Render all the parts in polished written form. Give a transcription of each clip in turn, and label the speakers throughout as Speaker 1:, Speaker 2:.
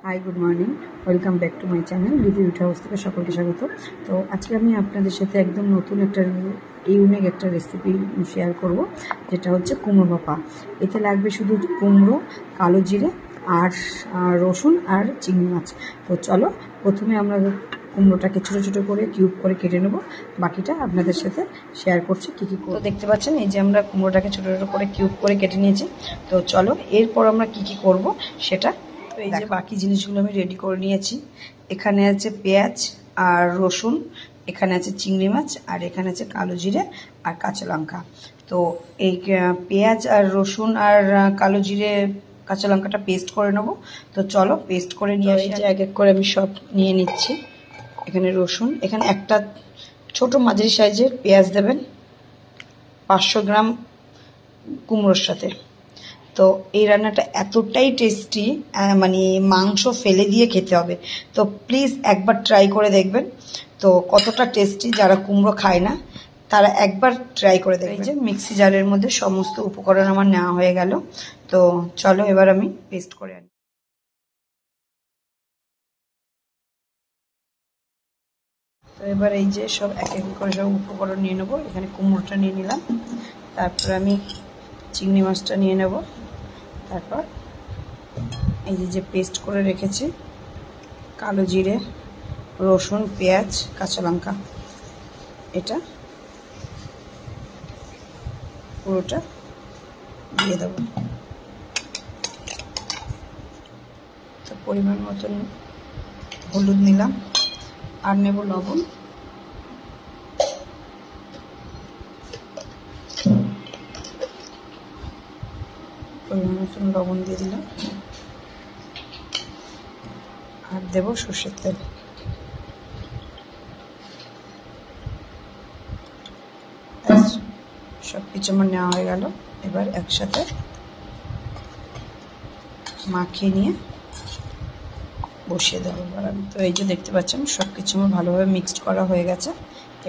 Speaker 1: Hi good morning, welcome back to my channel review উঠা house থেকে সকলকে স্বাগত। তো আজকে আমি আপনাদের সাথে একদম নতুন একটা ইউনিক একটা রেসিপি শেয়ার করব, যেটা হচ্ছে কুমড়ো ভাপা। এতে লাগবে শুধু কুমড়ো, কালো জিরে আর রসুন আর চিংড়ি মাছ। তো চলো প্রথমে আমরা কুমড়োটাকে ছোটো ছোটো করে কিউব করে কেটে নেব, বাকিটা আপনাদের সাথে শেয়ার করছি কী কী করব। তো দেখতে পাচ্ছেন এই যে আমরা কুমড়োটাকে ছোটো ছোটো করে কিউব করে কেটে নিয়েছি। তো চলো এরপর আমরা কী কী করব সেটা। তো এই যে বাকি জিনিসগুলো আমি রেডি করে নিয়েছি। এখানে আছে পেঁয়াজ আর রসুন, এখানে আছে চিংড়ি মাছ, আর এখানে আছে কালো জিরে আর কাঁচা লঙ্কা। তো এই পেঁয়াজ আর রসুন আর কালো জিরে কাঁচা লঙ্কাটা পেস্ট করে নেব। তো চলো পেস্ট করে নিয়ে আসি। এক এক করে আমি সব নিয়ে নিচ্ছি। এখানে রসুন, এখানে একটা ছোট মাঝারি সাইজের পেঁয়াজ দেবেন 500 গ্রাম কুমড়োর সাথে। তো এই রান্নাটা এতটাই টেস্টি, মানে মাংস ফেলে দিয়ে খেতে হবে। তো প্লিজ একবার ট্রাই করে দেখবেন তো কতটা টেস্টি। যারা কুমড়ো খায় না তারা একবার ট্রাই করে দেখবেন। এই যে মিক্সি জারের মধ্যে সমস্ত উপকরণ আমার নেওয়া হয়ে গেল। তো চলো এবার আমি পেস্ট করে আনি। তো এবার এই যে সব এক এক করে সব উপকরণ নিয়ে নেবো। এখানে কুমড়োটা নিয়ে নিলাম, তারপর আমি চিংড়ি মাছটা নিয়ে নেব, তারপর এই যে পেস্ট করে রেখেছি কালো জিরে, রসুন, পেঁয়াজ, কাঁচা লঙ্কা, এটা পুরোটা দিয়ে দেব। তো পরিমাণ মতন হলুদ নিলাম, আর নেব লবণ। পরিমাণ মতন লবণ দিয়ে দিলাম, আর দেব সর্ষের তেল। সব কিছু আমার নেওয়া হয়ে গেল। এবার একসাথে মাখিয়ে নিয়ে বসিয়ে দেবো এবার আমি। তো এই যে দেখতে পাচ্ছেন সব কিছু আমার ভালোভাবে মিক্সড করা হয়ে গেছে।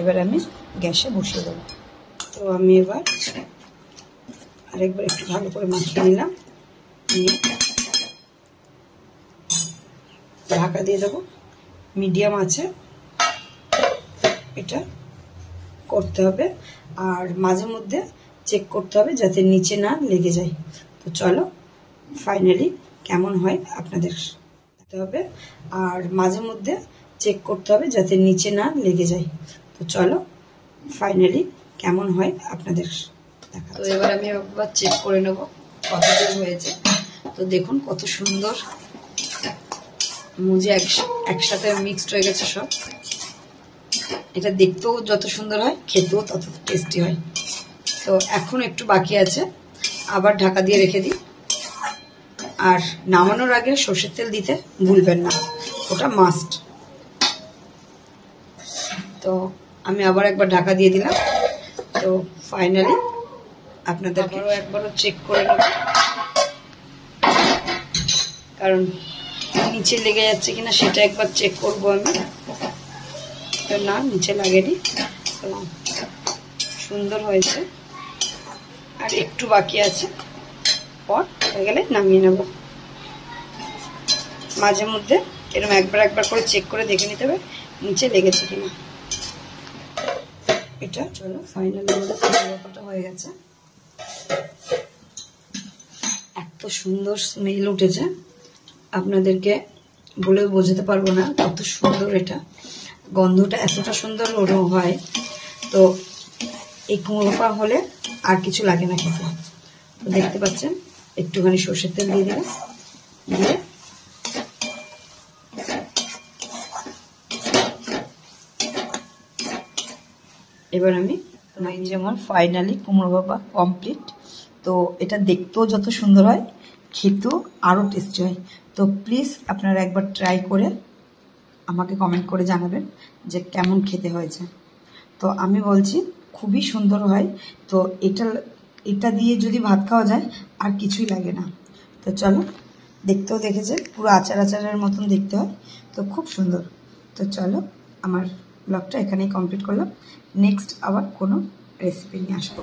Speaker 1: এবার আমি গ্যাসে বসিয়ে দেবো। তো আমি এবার আরেকবার একটু ভালো করে মাখিয়ে নিলাম, নিয়ে ঢাকা দিয়ে দেবো। মিডিয়াম আছে এটা করতে হবে, আর মাঝে মধ্যে চেক করতে হবে যাতে নিচে না লেগে যায়। তো চলো ফাইনালি কেমন হয় আপনাদের দেখতে হবে, আর মাঝে মধ্যে চেক করতে হবে যাতে নিচে না লেগে যায়। তো চলো ফাইনালি কেমন হয় আপনাদের দেখা। তো এবার আমি একবার চেক করে নেব কতদূর হয়েছে। তো দেখুন কত সুন্দর মুজে একসাথে মিক্সড হয়ে গেছে সব। এটা দেখতেও যত সুন্দর হয় খেতেও তত টেস্টি হয়। তো এখন একটু বাকি আছে, আবার ঢাকা দিয়ে রেখে দিই। আর নামানোর আগে সর্ষের তেল দিতে ভুলবেন না, ওটা মাস্ট। তো আমি আবার একবার ঢাকা দিয়ে দিলাম। তো ফাইনালি আপনাদেরকে একবারও চেক করে নেব, কারণ নিচে লেগে যাচ্ছে কিনা সেটা একবার চেক করবো আমি। তো না, নিচে লাগেনি, তো সুন্দর হয়েছে। আর একটু বাকি আছে, পর হয়ে গেলে নামিয়ে নেব। মাঝে মধ্যে এরকম একবার করে চেক করে দেখে নিতে হবে নিচে লেগেছে কিনা। এটা চলো ফাইনালি আমাদের কুমড়োটা হয়ে গেছে। এত সুন্দর স্মেল উঠেছে, আপনাদেরকে বলে বোঝাতে পারবো না কত সুন্দর। এটা গন্ধটা এতটা সুন্দর হয়। তো এই কুমড়ো ভাপা হলে আর কিছু লাগে না খেতে। তো দেখতে পাচ্ছেন একটুখানি সর্ষের তেল দিয়ে দিলাম, দিয়ে এবার আমি যেমন ফাইনালি কুমড়ো ভাপা কমপ্লিট। তো এটা দেখতেও যত সুন্দর হয় খেতেও আরও টেস্টি হয়। তো প্লিজ আপনারা একবার ট্রাই করে আমাকে কমেন্ট করে জানাবেন যে কেমন খেতে হয়েছে। তো আমি বলছি খুবই সুন্দর হয়। তো এটা দিয়ে যদি ভাত খাওয়া যায় আর কিছুই লাগে না। তো চলো, দেখতেও দেখেছে পুরো আচারের মতন দেখতে হয়, তো খুব সুন্দর। তো চলো আমার ব্লগটা এখানেই কমপ্লিট করলাম। নেক্সট আবার কোনো রেসিপি নিয়ে আসবো।